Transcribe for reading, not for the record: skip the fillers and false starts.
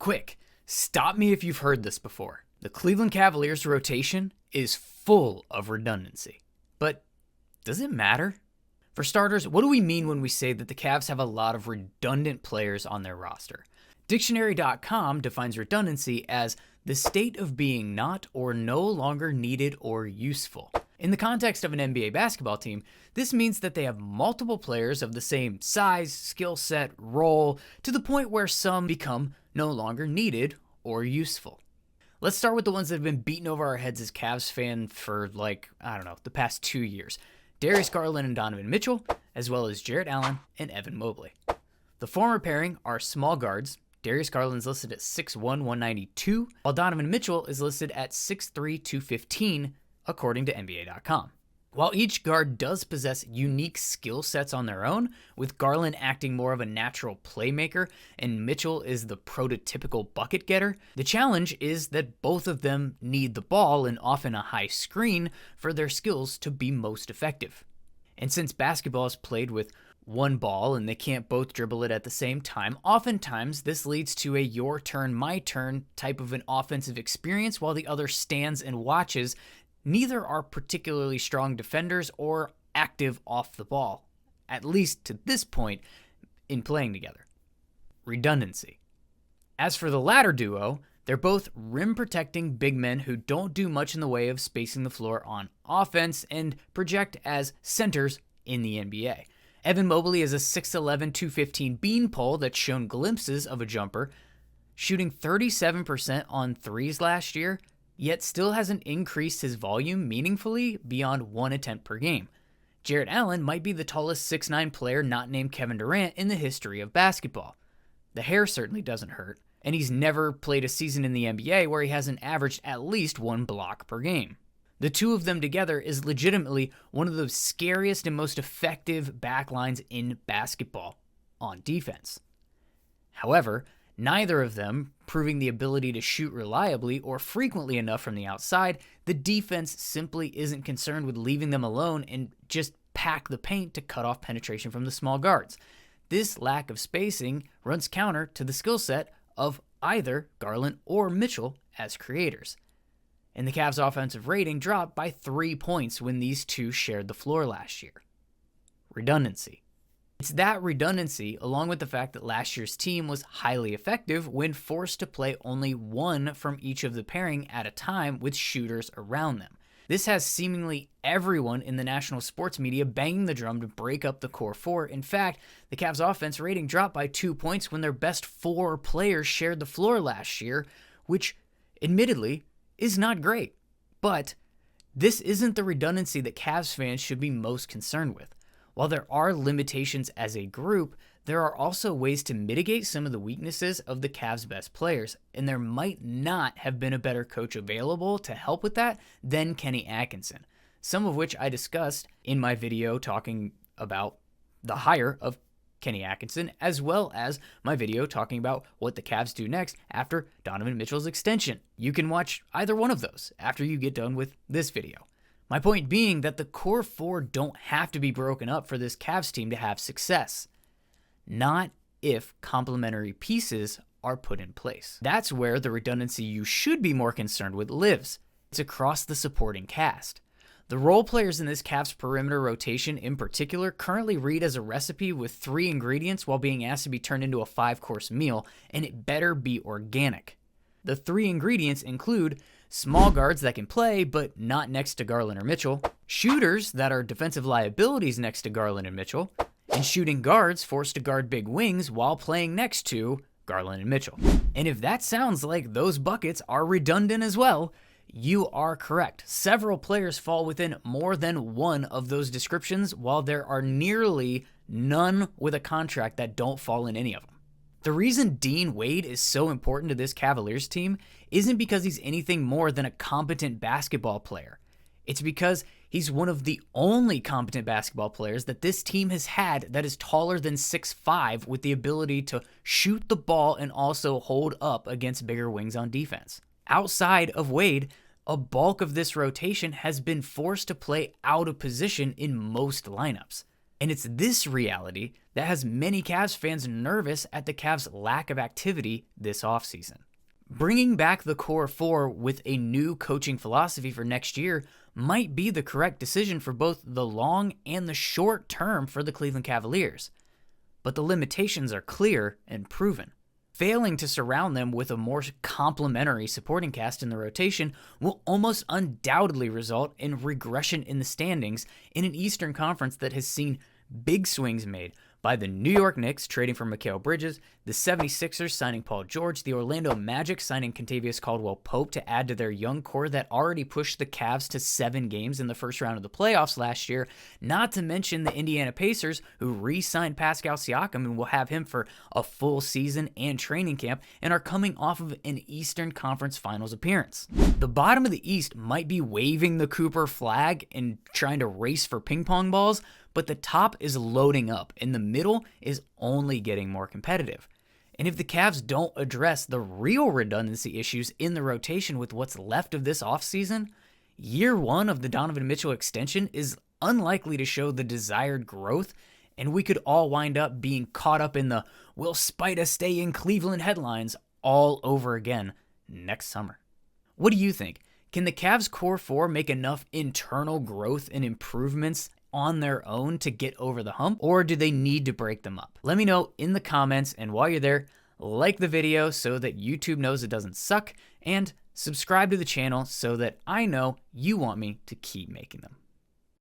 quick, stop me if you've heard this before. The Cleveland Cavaliers rotation is full of redundancy. But does it matter? For starters, what do we mean when we say that the Cavs have a lot of redundant players on their roster? Dictionary.com defines redundancy as the state of being not or no longer needed or useful. In the context of an NBA basketball team, this means that they have multiple players of the same size, skill set, role, to the point where some become no longer needed or useful. Let's start with the ones that have been beaten over our heads as Cavs fans for the past 2 years. Darius Garland and Donovan Mitchell, as well as Jarrett Allen and Evan Mobley. The former pairing are small guards. Darius Garland is listed at 6'1", 192, while Donovan Mitchell is listed at 6'3", 215, according to NBA.com. While each guard does possess unique skill sets on their own, with Garland acting more of a natural playmaker and Mitchell is the prototypical bucket getter, the challenge is that both of them need the ball and often a high screen for their skills to be most effective. And since basketball is played with one ball and they can't both dribble it at the same time, oftentimes this leads to a your turn, my turn type of an offensive experience while the other stands and watches. Neither are particularly strong defenders or active off the ball, at least to this point in playing together. Redundancy. As for the latter duo, they're both rim-protecting big men who don't do much in the way of spacing the floor on offense and project as centers in the NBA. Evan Mobley is a 6'11", 215 beanpole that's shown glimpses of a jumper, shooting 37% on threes last year, yet still hasn't increased his volume meaningfully beyond 1 attempt per game. Jarrett Allen might be the tallest 6'9" player not named Kevin Durant in the history of basketball. The hair certainly doesn't hurt, and he's never played a season in the NBA where he hasn't averaged at least 1 block per game. The two of them together is legitimately one of the scariest and most effective backlines in basketball on defense. However, neither of them proving the ability to shoot reliably or frequently enough from the outside, the defense simply isn't concerned with leaving them alone and just pack the paint to cut off penetration from the small guards. This lack of spacing runs counter to the skill set of either Garland or Mitchell as creators. And the Cavs' offensive rating dropped by 3 points when these two shared the floor last year. Redundancy. It's that redundancy, along with the fact that last year's team was highly effective when forced to play only one from each of the pairing at a time with shooters around them. This has seemingly everyone in the national sports media banging the drum to break up the core four. In fact, the Cavs' offense rating dropped by 2 points when their best 4 players shared the floor last year, which, admittedly, is not great. But this isn't the redundancy that Cavs fans should be most concerned with. While there are limitations as a group, there are also ways to mitigate some of the weaknesses of the Cavs' best players, and there might not have been a better coach available to help with that than Kenny Atkinson, some of which I discussed in my video talking about the hire of Kenny Atkinson, as well as my video talking about what the Cavs do next after Donovan Mitchell's extension. You can watch either one of those after you get done with this video. My point being that the core four don't have to be broken up for this Cavs team to have success. Not if complementary pieces are put in place. That's where the redundancy you should be more concerned with lives. It's across the supporting cast. The role players in this Cavs perimeter rotation in particular currently read as a recipe with 3 ingredients while being asked to be turned into a 5-course meal, and it better be organic. The 3 ingredients include small guards that can play but not next to Garland or Mitchell, shooters that are defensive liabilities next to Garland and Mitchell, and shooting guards forced to guard big wings while playing next to Garland and Mitchell. And if that sounds like those buckets are redundant as well, you are correct. Several players fall within more than one of those descriptions, while there are nearly none with a contract that don't fall in any of them. The reason Dean Wade is so important to this Cavaliers team isn't because he's anything more than a competent basketball player. It's because he's one of the only competent basketball players that this team has had that is taller than 6'5", with the ability to shoot the ball and also hold up against bigger wings on defense. Outside of Wade, a bulk of this rotation has been forced to play out of position in most lineups. And it's this reality that has many Cavs fans nervous at the Cavs' lack of activity this offseason. Bringing back the core four with a new coaching philosophy for next year might be the correct decision for both the long and the short term for the Cleveland Cavaliers. But the limitations are clear and proven. Failing to surround them with a more complementary supporting cast in the rotation will almost undoubtedly result in regression in the standings in an Eastern Conference that has seen big swings made by the New York Knicks trading for Mikal Bridges, the 76ers signing Paul George, the Orlando Magic signing Kentavious Caldwell-Pope to add to their young core that already pushed the Cavs to 7 games in the first round of the playoffs last year, not to mention the Indiana Pacers, who re-signed Pascal Siakam and will have him for a full season and training camp, and are coming off of an Eastern Conference Finals appearance. The bottom of the East might be waving the Cooper flag and trying to race for ping pong balls, but the top is loading up, and the middle is only getting more competitive. And if the Cavs don't address the real redundancy issues in the rotation with what's left of this offseason, year one of the Donovan Mitchell extension is unlikely to show the desired growth, and we could all wind up being caught up in the "will Spida stay in Cleveland" headlines all over again next summer. What do you think? Can the Cavs core four make enough internal growth and improvements on their own to get over the hump, or do they need to break them up? Let me know in the comments, and while you're there, like the video so that YouTube knows it doesn't suck, and subscribe to the channel so that I know you want me to keep making them.